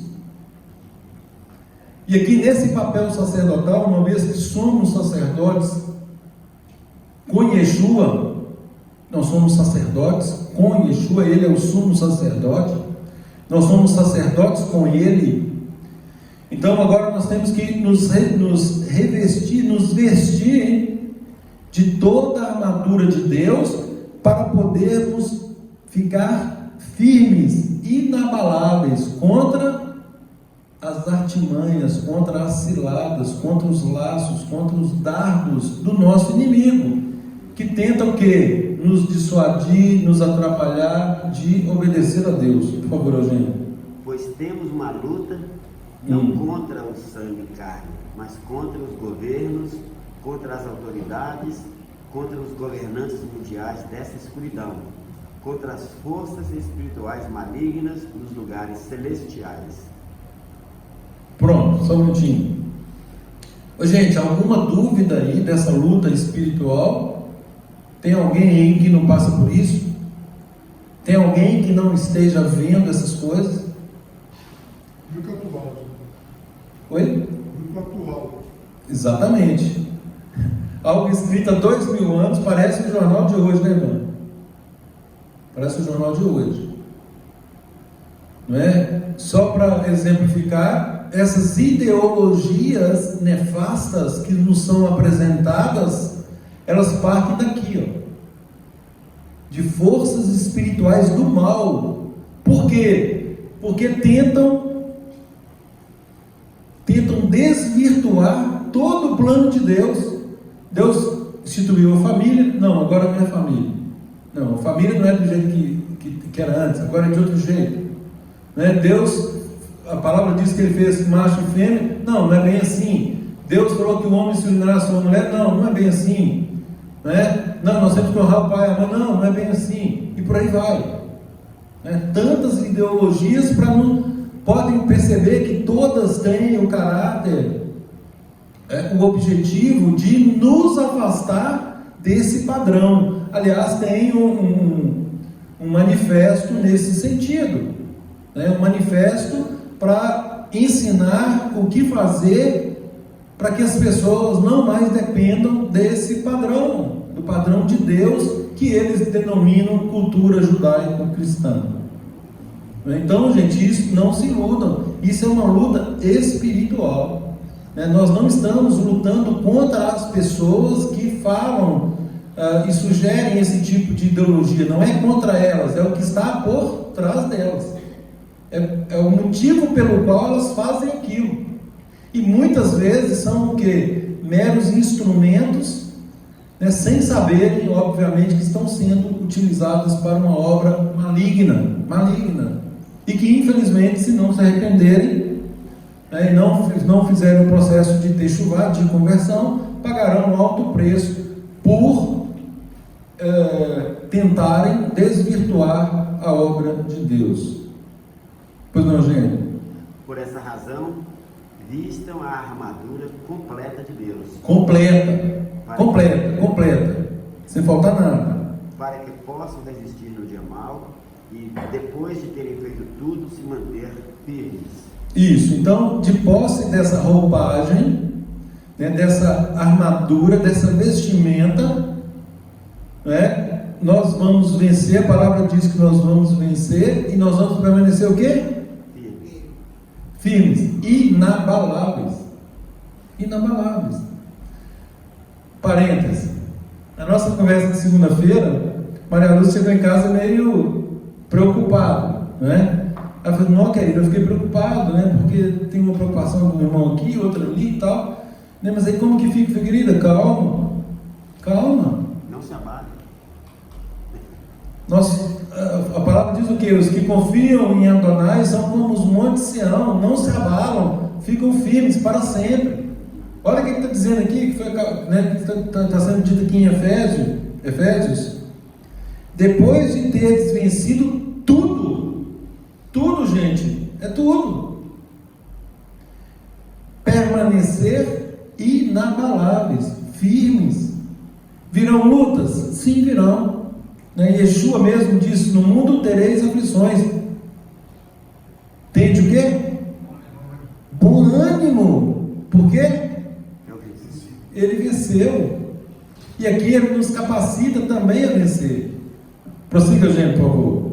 E aqui nesse papel sacerdotal, uma vez que somos sacerdotes com Yeshua, nós somos sacerdotes com Yeshua, Ele é o sumo sacerdote, nós somos sacerdotes com Ele. Então agora nós temos que nos revestir, nos vestir de toda a armadura de Deus, para podermos ficar firmes, inabaláveis contra as artimanhas, contra as ciladas, contra os laços, contra os dardos do nosso inimigo, que tenta o quê? Nos dissuadir, nos atrapalhar de obedecer a Deus. Por favor, Eugênio. Pois temos uma luta não contra o sangue e carne, mas contra os governos, contra as autoridades, contra os governantes mundiais dessa escuridão, contra as forças espirituais malignas nos lugares celestiais. Pronto, só um minutinho. Ô, gente, alguma dúvida aí dessa luta espiritual? Tem alguém aí que não passa por isso? Tem alguém que não esteja vendo essas coisas? Muito atual. Oi? Muito atual. Exatamente. Algo escrito há 2000 anos, parece o jornal de hoje, né, irmão? Parece o jornal de hoje. Não é? Só para exemplificar, essas ideologias nefastas que nos são apresentadas, elas partem daqui, ó, de forças espirituais do mal. Por quê? Porque tentam desvirtuar todo o plano de Deus. Deus instituiu a família, não, agora não é família. Não, a família não é do jeito que era antes, agora é de outro jeito. Né? Deus, a palavra diz que Ele fez macho e fêmea, não é bem assim. Deus falou que o homem se unirá à sua mulher, não é bem assim. Né? Não, nós temos que honrar o pai e a mãe, não é bem assim. E por aí vai. Né? Tantas ideologias podem perceber que todas têm o caráter, o objetivo de nos afastar desse padrão. Aliás, tem um manifesto nesse sentido, né? Um manifesto para ensinar o que fazer para que as pessoas não mais dependam desse padrão, do padrão de Deus que eles denominam cultura judaico-cristã. Então, gente, isso não se iludam, isso é uma luta espiritual. Nós não estamos lutando contra as pessoas que falam e sugerem esse tipo de ideologia, não é contra elas, é o que está por trás delas, é o motivo pelo qual elas fazem aquilo. E muitas vezes são o quê? Meros instrumentos, né, sem saberem, obviamente, que estão sendo utilizados para uma obra maligna, e que infelizmente, se não se arrependerem, né, e não fizerem o processo de techuvá, de conversão, pagarão um alto preço por tentarem desvirtuar a obra de Deus. Pois não, gente? Por essa razão, vistam a armadura completa de Deus. Completa, sem faltar nada. Para que possam resistir no dia mau e, depois de terem feito tudo, se manter firmes. Isso, então, de posse dessa roupagem, né, dessa armadura, dessa vestimenta, né, nós vamos vencer. A palavra diz que nós vamos vencer e nós vamos permanecer o quê? Firmes, inabaláveis. Parênteses. Na nossa conversa de segunda-feira, Maria Lúcia chegou em casa meio preocupada, né? Ela falou: não, querida, eu fiquei preocupado, né? Porque tem uma preocupação com o irmão aqui, outra ali e tal, né? Mas aí como que fica? Eu falei: querida, calma, calma. Não se abale. A palavra diz o quê? Os que confiam em Adonai são como os montes de Sião, não se abalam, ficam firmes para sempre. Olha o que está dizendo aqui, que está sendo dito aqui em Efésios. Depois de ter vencido tudo, gente, é tudo. Permanecer inabaláveis, firmes. Virão lutas? Sim, virão. Yeshua mesmo disse: no mundo tereis aflições. Tende o quê? Bom ânimo. Por quê? Ele venceu. E aqui ele nos capacita também a vencer. Prossiga, gente, por favor.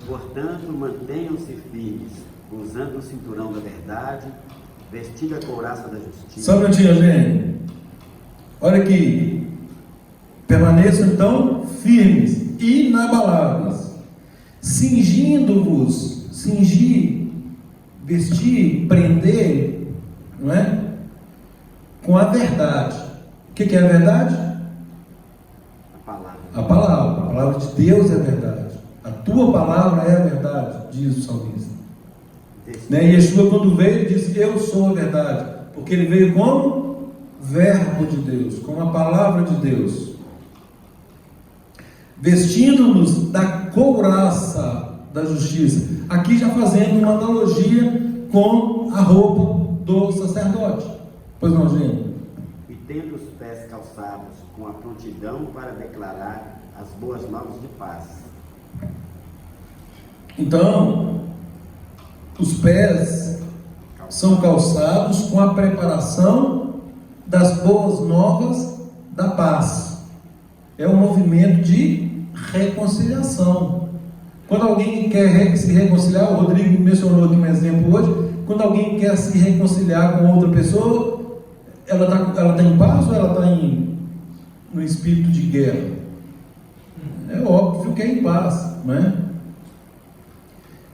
Portanto, mantenham-se firmes, usando o cinturão da verdade, vestindo a couraça da justiça. Só um minutinho, gente. Olha aqui. Permaneçam então firmes, inabaláveis, cingindo-vos, cingir, vestir, prender, não é? Com a verdade. O que é a verdade? A palavra de Deus é a verdade. A tua palavra é a verdade, diz o salmista. E Yeshua, quando veio, disse: eu sou a verdade, porque ele veio como verbo de Deus, como a palavra de Deus. Vestindo-nos da couraça da justiça. Aqui já fazendo uma analogia com a roupa do sacerdote. Pois não, gente? E tendo os pés calçados com a prontidão para declarar as boas novas de paz. Então, os pés são calçados com a preparação das boas novas da paz. É um movimento de reconciliação. Quando alguém quer se reconciliar, o Rodrigo mencionou aqui um exemplo hoje, quando alguém quer se reconciliar com outra pessoa, ela está em paz ou ela está no espírito de guerra? É óbvio que é em paz, não é?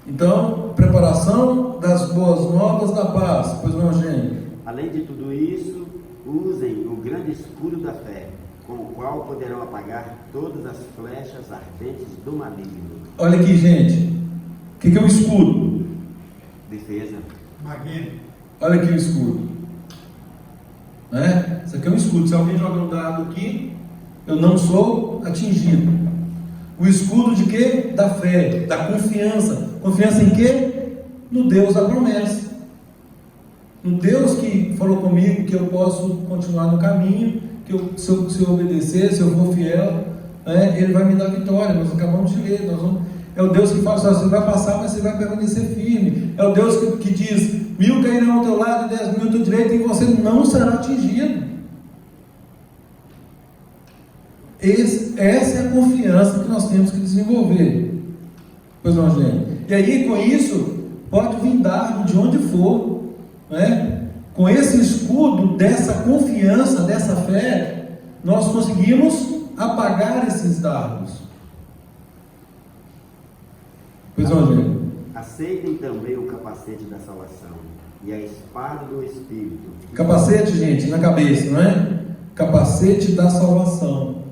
Então, preparação das boas novas da paz. Pois não, gente? Além de tudo isso, usem o grande escudo da fé, com o qual poderão apagar todas as flechas ardentes do maligno. Olha aqui, gente. O que é o escudo? Defesa. Maguene. Olha aqui o escudo. Né? Isso aqui é um escudo. Se alguém joga um dado aqui, eu não sou atingido. O escudo de quê? Da fé, da confiança. Confiança em quê? No Deus da promessa. No Deus que falou comigo que eu posso continuar no caminho, que se eu obedecer, se eu for fiel, né, Ele vai me dar vitória. Nós acabamos de ler. É o Deus que fala assim: você vai passar, mas você vai permanecer firme. É o Deus que diz: 1000 cairão ao teu lado e 10.000 ao teu direito, e você não será atingido. Essa é a confiança que nós temos que desenvolver. Pois não, gente? E aí, com isso, pode vir dardo de onde for, né? Com esse escudo dessa confiança, dessa fé, nós conseguimos apagar esses dardos. Pois não, gente? Aceitem também o capacete da salvação e a espada do Espírito. Capacete, gente, na cabeça, não é? Capacete da salvação.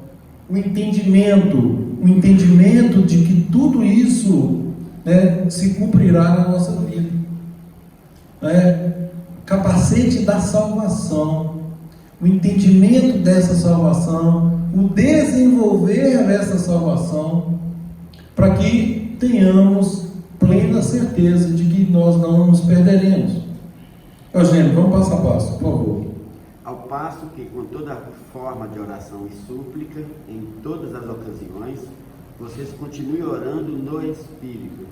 O entendimento de que tudo isso, né, se cumprirá na nossa vida. Capacete da salvação. O entendimento dessa salvação, o desenvolver dessa salvação, para que tenhamos plena certeza de que nós não nos perderemos. Eugênio, vamos passo a passo, por favor. Ao passo que, com toda forma de oração e súplica, em todas as ocasiões, vocês continuem orando no Espírito,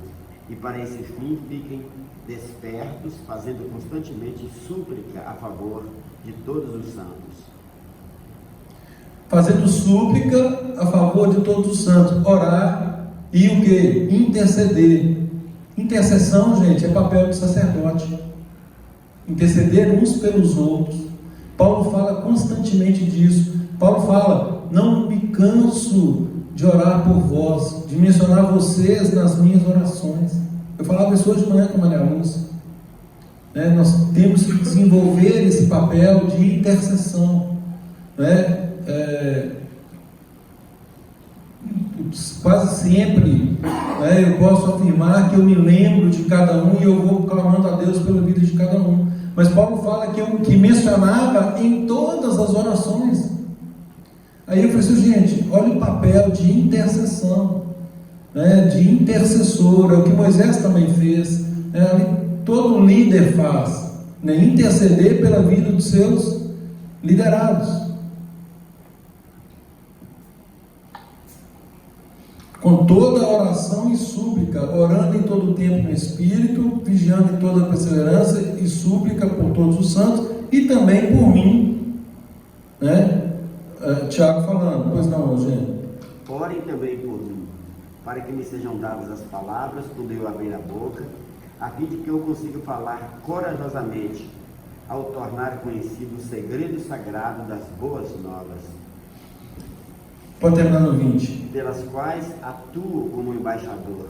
e para esse fim fiquem despertos, fazendo constantemente súplica a favor de todos os santos. Fazendo súplica a favor de todos os santos, orar e o que? Interceder. Intercessão, gente, é papel do sacerdote. Interceder uns pelos outros. Paulo fala constantemente disso. Paulo fala: não me canso de orar por vós, de mencionar vocês nas minhas orações. Eu falava isso hoje de manhã com a Maria Lúcia. Nós temos que desenvolver esse papel de intercessão. Quase sempre eu posso afirmar que eu me lembro de cada um e eu vou clamando a Deus pela vida de cada um. Mas Paulo fala que mencionava em todas as orações. Aí eu falei assim: gente, olha o papel de intercessão, de intercessor, é o que Moisés também fez, todo líder faz, interceder pela vida dos seus liderados. Com toda oração e súplica, orando em todo o tempo no Espírito, vigiando em toda perseverança e súplica por todos os santos e também por mim, Tiago falando. Pois não, Eugênio? Orem também por mim, para que me sejam dadas as palavras quando eu abrir a boca, a fim de que eu consiga falar corajosamente, ao tornar conhecido o segredo sagrado das boas novas, pode terminar no 20. Pelas quais atuo como embaixador,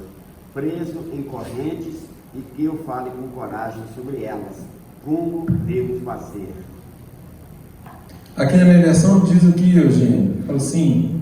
preso em correntes, e que eu fale com coragem sobre elas, como devo fazer. Aqui na minha versão diz aqui, Eugênio, fala assim: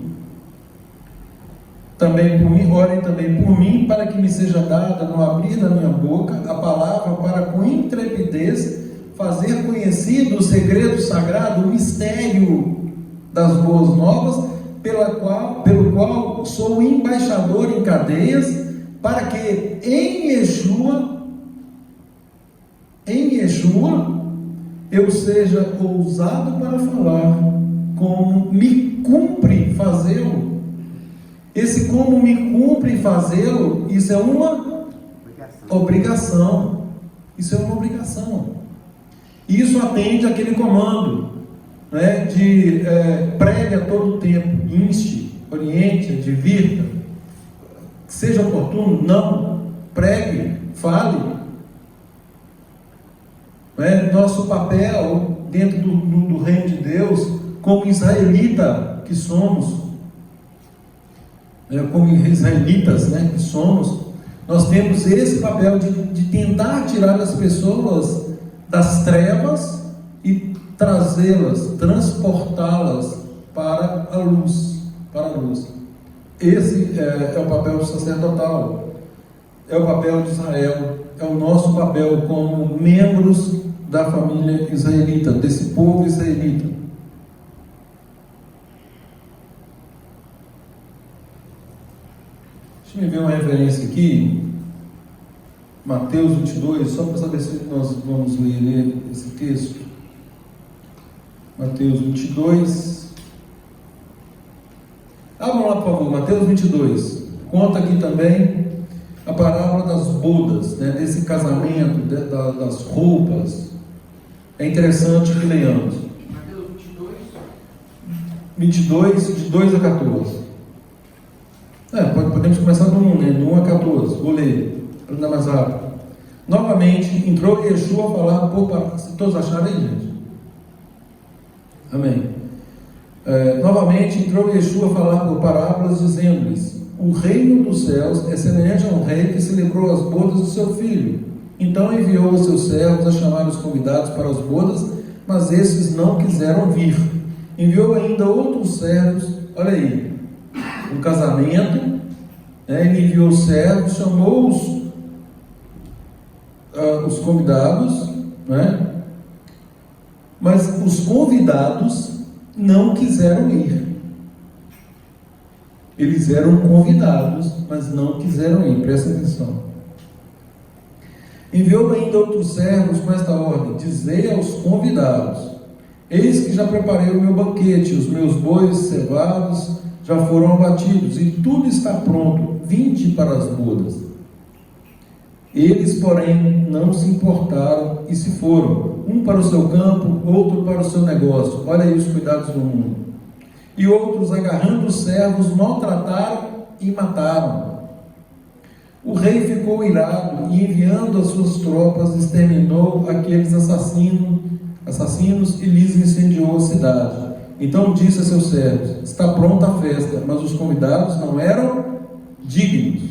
também por mim, orem também por mim, para que me seja dada, no abrir da minha boca, a palavra para com intrepidez fazer conhecido o segredo sagrado, o mistério das boas novas, pelo qual sou embaixador em cadeias, para que em Yeshua eu seja ousado para falar, como me cumpre fazê-lo. Esse como me cumpre fazê-lo, isso é uma obrigação. Isso é uma obrigação. Isso atende àquele comando, de pregue a todo tempo, inste, oriente, advirta, seja oportuno, não, pregue, fale. Nosso papel dentro do reino de Deus, como israelita que somos, como israelitas que somos, nós temos esse papel de tentar tirar as pessoas das trevas e trazê-las, transportá-las para a luz, Esse é o papel sacerdotal, é o papel de Israel, é o nosso papel como membros da família israelita, desse povo israelita. Deixa eu ver uma referência aqui, Mateus 22, só para saber se nós vamos ler esse texto. Mateus 22. Vamos lá, por favor, Mateus 22. Conta aqui também a parábola das bodas, desse casamento, das roupas. É interessante que leiamos. Mateus 22, de 2 a 14. Podemos começar do 1, do 1 a 14. Vou ler, para andar mais rápido. Novamente, entrou Yeshua a falar por parábolas. Se todos acharam aí, gente? Amém. Novamente, entrou Yeshua a falar por parábolas, dizendo-lhes: o reino dos céus é semelhante a um rei que celebrou as bodas do seu filho. Então enviou os seus servos a chamar os convidados para as bodas, mas esses não quiseram vir. Enviou ainda outros servos, olha aí, um casamento, ele enviou servos, chamou os convidados, mas os convidados não quiseram ir. Eles eram convidados, mas não quiseram ir, presta atenção. Enviou ainda outros servos com esta ordem: dizei aos convidados: eis que já preparei o meu banquete, os meus bois cevados já foram abatidos, e tudo está pronto, vinde para as bodas. Eles, porém, não se importaram e se foram, um para o seu campo, outro para o seu negócio. Olha aí os cuidados do mundo. E outros, agarrando os servos, maltrataram e mataram. O rei ficou irado e, enviando as suas tropas, exterminou aqueles assassinos, e lhes incendiou a cidade. Então disse a seus servos: está pronta a festa, mas os convidados não eram dignos.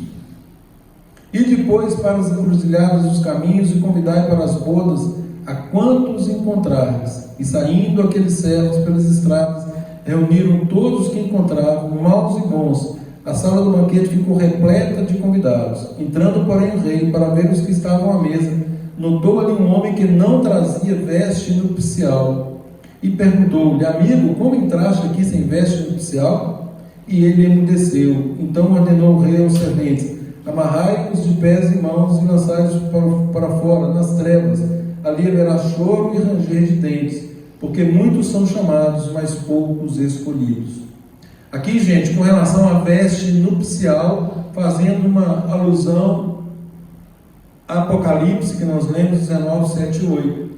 E depois para as encruzilhadas dos caminhos, e convidai para as bodas a quantos encontrardes. E saindo aqueles servos pelas estradas, reuniram todos os que encontravam, maus e bons. A sala do banquete ficou repleta de convidados. Entrando, porém, o rei, para ver os que estavam à mesa, notou ali um homem que não trazia veste nupcial, e perguntou-lhe: amigo, como entraste aqui sem veste nupcial? E ele emudeceu. Então ordenou o rei aos serventes: amarrai-os de pés e mãos e lançai-os para fora, nas trevas. Ali haverá choro e ranger de dentes, porque muitos são chamados, mas poucos escolhidos. Aqui, gente, com relação à veste nupcial, fazendo uma alusão a Apocalipse, que nós lemos 19, 7 e 8.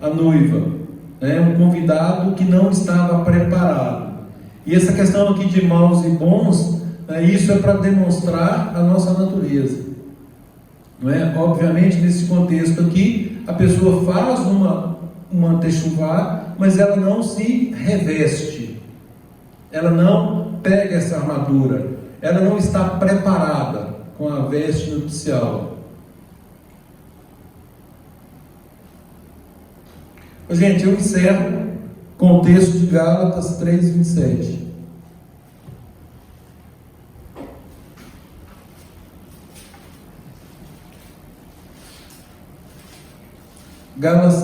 A noiva. Um convidado que não estava preparado. E essa questão aqui de maus e bons, isso é para demonstrar a nossa natureza. Não é? Obviamente, nesse contexto aqui, a pessoa faz uma techuvá, mas ela não se reveste. Ela não pega essa armadura. Ela não está preparada com a veste nupcial. Gente, eu encerro com o texto de Gálatas 3, 27. Gálatas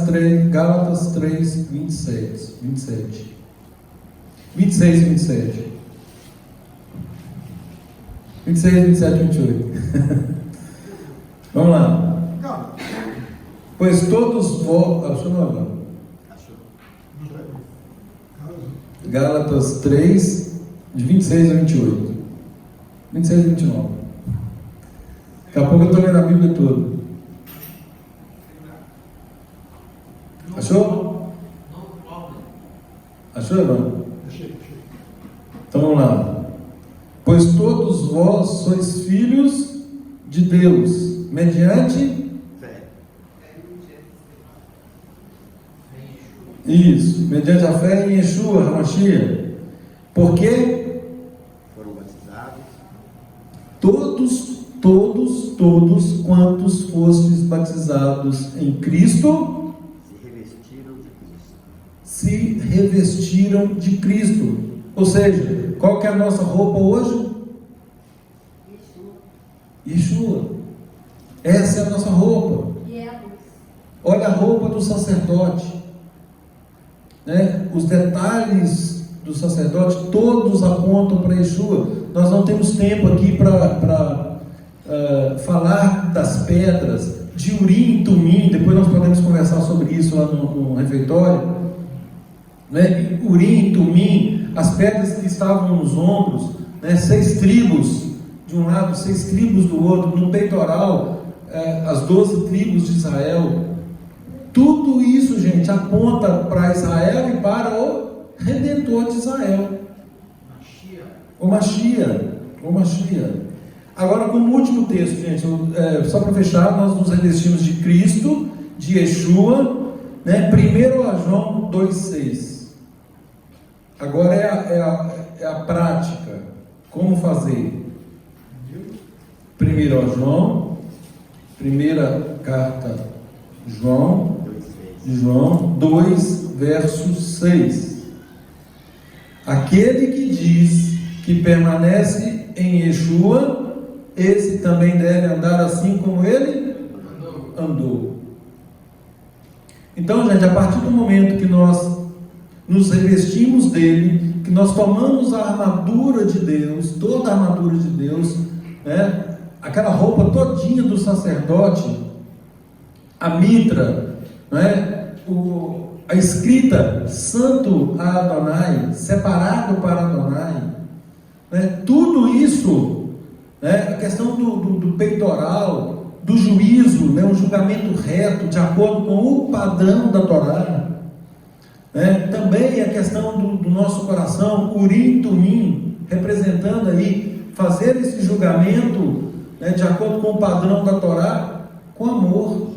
3, 27. 26 e 27. 26, 27 e 28. Vamos lá. Pois todos vós. Achou não? Gálatas 3, de 26 a 28. 26 e 29. Daqui a pouco eu estou lendo a Bíblia toda. Achou? Achou, Evandro? Então vamos lá. Pois todos vós sois filhos de Deus, mediante Fé. isso, mediante a fé em Yeshua HaMashiach. Porque Foram batizados. todos quantos fostes batizados em Cristo, se revestiram de Cristo. Ou seja, qual que é a nossa roupa hoje? Yeshua. Essa é a nossa roupa. Olha a roupa do sacerdote, né? Os detalhes do sacerdote todos apontam para Yeshua. Nós não temos tempo aqui para falar das pedras de Urim e Tumim. Depois nós podemos conversar sobre isso lá no refeitório, né? Urim e Tumim, as pedras que estavam nos ombros, né? 6 tribos de um lado, 6 tribos do outro, no peitoral, as 12 tribos de Israel. Tudo isso, gente, aponta para Israel e para o Redentor de Israel, o Mashiach. Agora, como último texto, gente, só para fechar, nós nos revestimos de Cristo, de Yeshua, né? 1 João 2,6. Agora é a prática. Como fazer? 1 João, primeira carta de João 2, verso 6. Aquele que diz que permanece em Yeshua, esse também deve andar assim como ele andou. Então, gente, a partir do momento que nós nos revestimos dele, que nós tomamos a armadura de Deus, toda a armadura de Deus, né? Aquela roupa todinha do sacerdote, a mitra, né? A escrita Santo a Adonai, separado para Adonai, né? Tudo isso, né? A questão do peitoral, do juízo, né? Um julgamento reto, de acordo com o padrão da Torá, né? Também a questão do nosso coração, Urim Tumim, representando aí, fazer esse julgamento, né? De acordo com o padrão da Torá, com amor.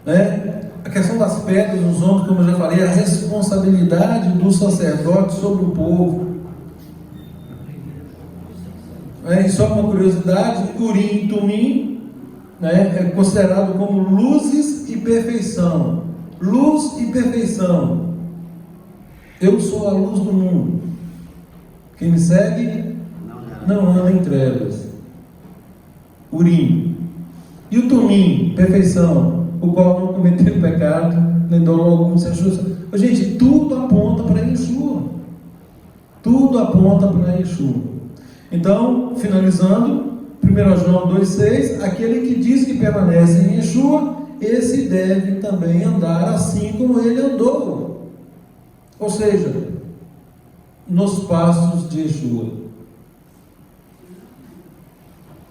né? A questão das pedras nos ombros, como eu já falei, a responsabilidade do sacerdote sobre o povo. E só uma curiosidade, Urim e Tumim, né, é considerado como luzes e perfeição. Luz e perfeição. Eu sou a luz do mundo. Quem me segue não anda em trevas. Urim. E o Tumim, perfeição, o qual não cometeu pecado, nem dolo algum se achou. Gente, tudo aponta para Yeshua. Tudo aponta para Yeshua. Então, finalizando, 1 João 2,6, aquele que diz que permanece em Yeshua, esse deve também andar assim como ele andou. Ou seja, nos passos de Yeshua.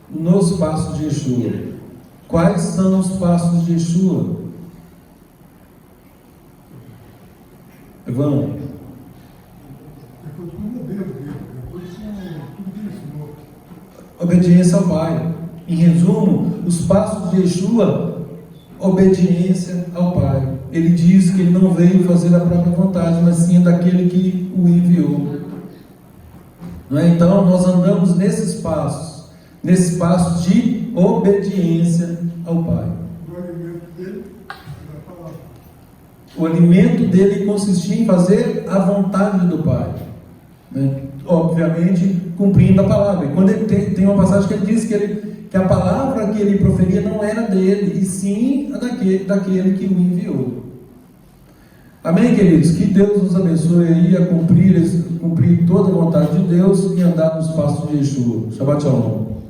Nos passos de Yeshua. Quais são os passos de Yeshua? Vamos. Foi tudo modelo dele, foi tudo que ele ensinou. Obediência ao Pai. Em resumo, os passos de Yeshua, obediência ao Pai. Ele diz que ele não veio fazer a própria vontade, mas sim daquele que o enviou. Não é? Então, nós andamos nesses passos de obediência ao Pai. O alimento dele era a palavra. O alimento dele consistia em fazer a vontade do Pai, né? Obviamente cumprindo a palavra. E quando ele tem uma passagem que ele diz que a palavra que ele proferia não era dele, e sim daquele que o enviou. Amém, queridos? Que Deus nos abençoe aí a cumprir toda a vontade de Deus e andar nos passos de Yeshua. Shabbat Shalom.